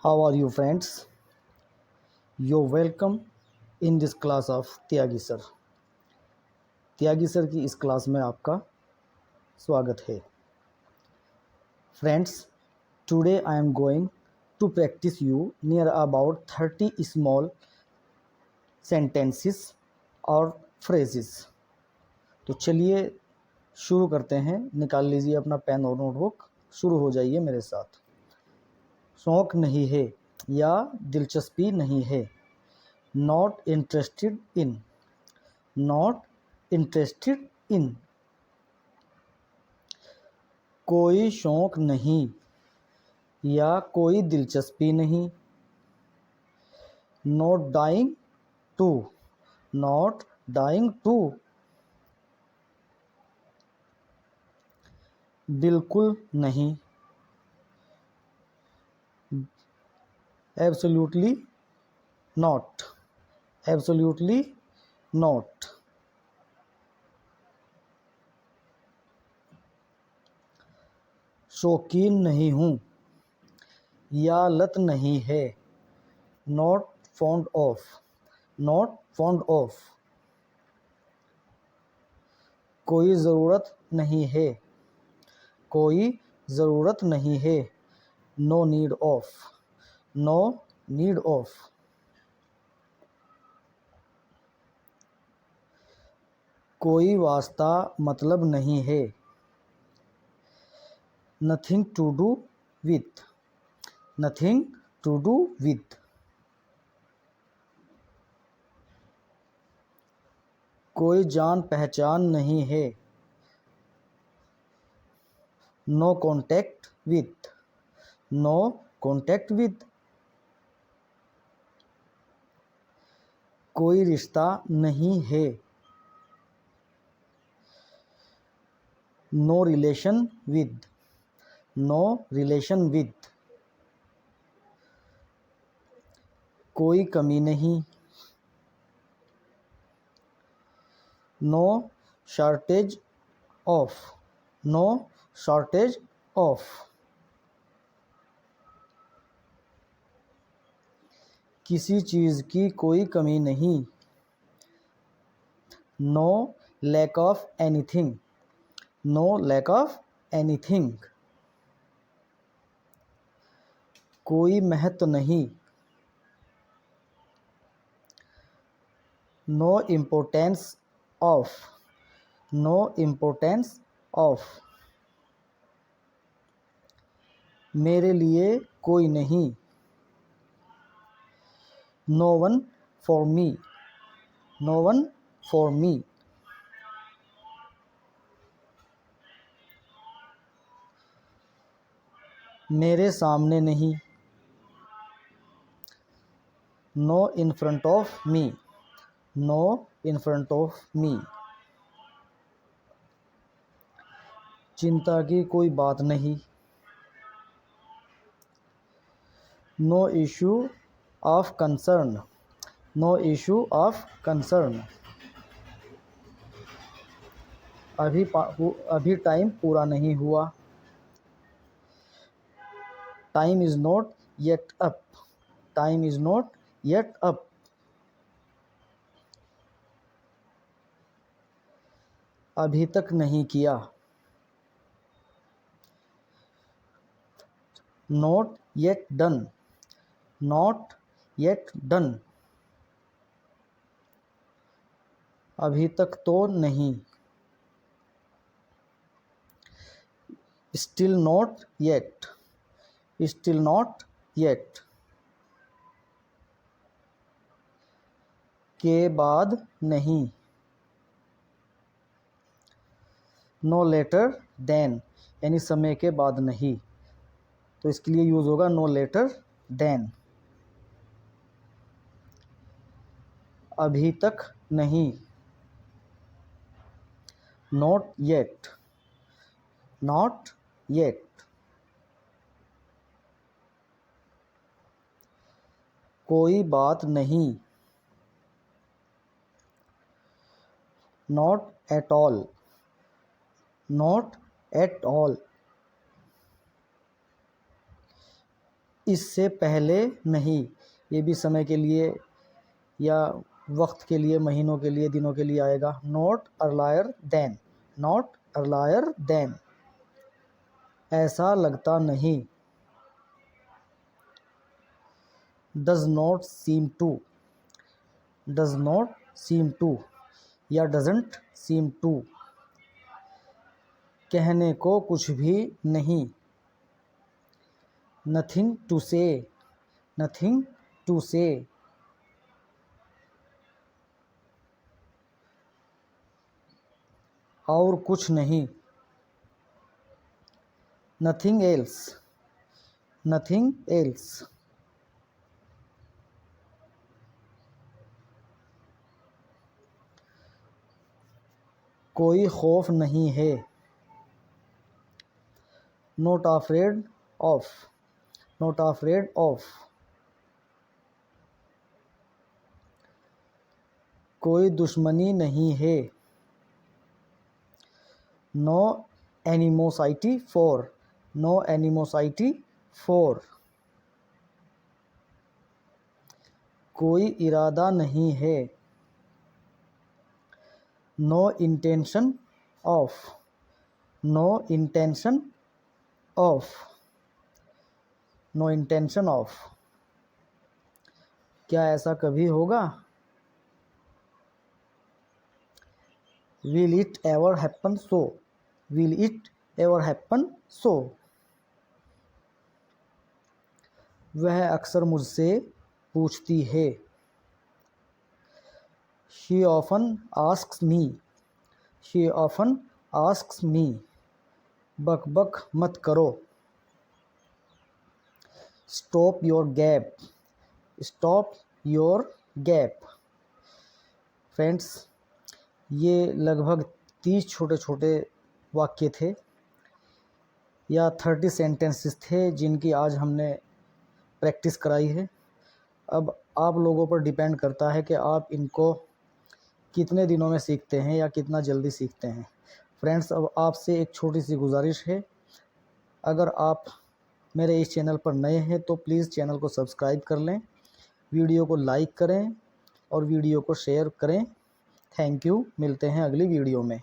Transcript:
How are you friends? You're welcome in this class of Tyagi sir. Tyagi sir की इस class में आपका स्वागत है। Friends, today I am going to practice you near about 30 small sentences और phrases। तो चलिए शुरू करते हैं। निकाल लीजिए अपना पेन और नोटबुक, शुरू हो जाइए मेरे साथ। शौक नहीं है या दिलचस्पी नहीं है। Not interested in, not interested in. कोई शौक नहीं या कोई दिलचस्पी नहीं। Not dying to, not dying to. बिल्कुल नहीं, एब्सोल्युटली नॉट, एब्सोल्युटली नॉट। शौकीन नहीं हूँ या लत नहीं है। Not fond of, not fond of. कोई ज़रूरत नहीं है, कोई ज़रूरत नहीं है। No need of, no need of. कोई वास्ता मतलब नहीं है। Nothing to do with, nothing to do with. कोई जान पहचान नहीं है। No contact with, no contact with. कोई रिश्ता नहीं है। No relation with, no relation with. कोई कमी नहीं। No shortage of, no shortage of. किसी चीज़ की कोई कमी नहीं। No lack of anything, no lack of anything. कोई महत्व नहीं। No importance of, no importance of. मेरे लिए कोई नहीं। No one for me, no one for me. मेरे सामने नहीं। No in front of me, no in front of me. चिंता की कोई बात नहीं। No issue of concern, no issue of concern. अभी टाइम पूरा नहीं हुआ। Time is not yet up, time is not yet up. अभी तक नहीं किया। Not yet done, not yet done. अभी तक तो नहीं। Still not yet, still not yet. के बाद नहीं। नो लेटर देन, यानी समय के बाद नहीं, तो इसके लिए यूज़ होगा नो लेटर देन। अभी तक नहीं। Not yet, not yet. कोई बात नहीं। Not at all, not at all. इससे पहले नहीं, ये भी समय के लिए या वक्त के लिए, महीनों के लिए, दिनों के लिए आएगा। Not earlier than, not earlier than, ऐसा लगता नहीं। Does not seem to, does not seem to या डजंट सीम टू, कहने को कुछ भी नहीं। Nothing to say, nothing to say, और कुछ नहीं। नथिंग एल्स, नथिंग एल्स, कोई खौफ नहीं है। Not afraid of, not afraid of, कोई दुश्मनी नहीं है। No animosity for, no animosity for, कोई इरादा नहीं है। No intention of, no intention of, no intention of, क्या ऐसा कभी होगा। Will it ever happen so, will it ever happen so, वह अक्सर मुझसे पूछती है। She often asks me, she often asks me, बक बक मत करो। Stop your gap, stop your gap. Friends, ये लगभग 30 छोटे छोटे वाक्य थे या 30 सेंटेंसेस थे जिनकी आज हमने प्रैक्टिस कराई है। अब आप लोगों पर डिपेंड करता है कि आप इनको कितने दिनों में सीखते हैं या कितना जल्दी सीखते हैं। फ्रेंड्स, अब आपसे एक छोटी सी गुजारिश है, अगर आप मेरे इस चैनल पर नए हैं तो प्लीज़ चैनल को सब्सक्राइब कर लें, वीडियो को लाइक करें और वीडियो को शेयर करें। थैंक यू, मिलते हैं अगली वीडियो में।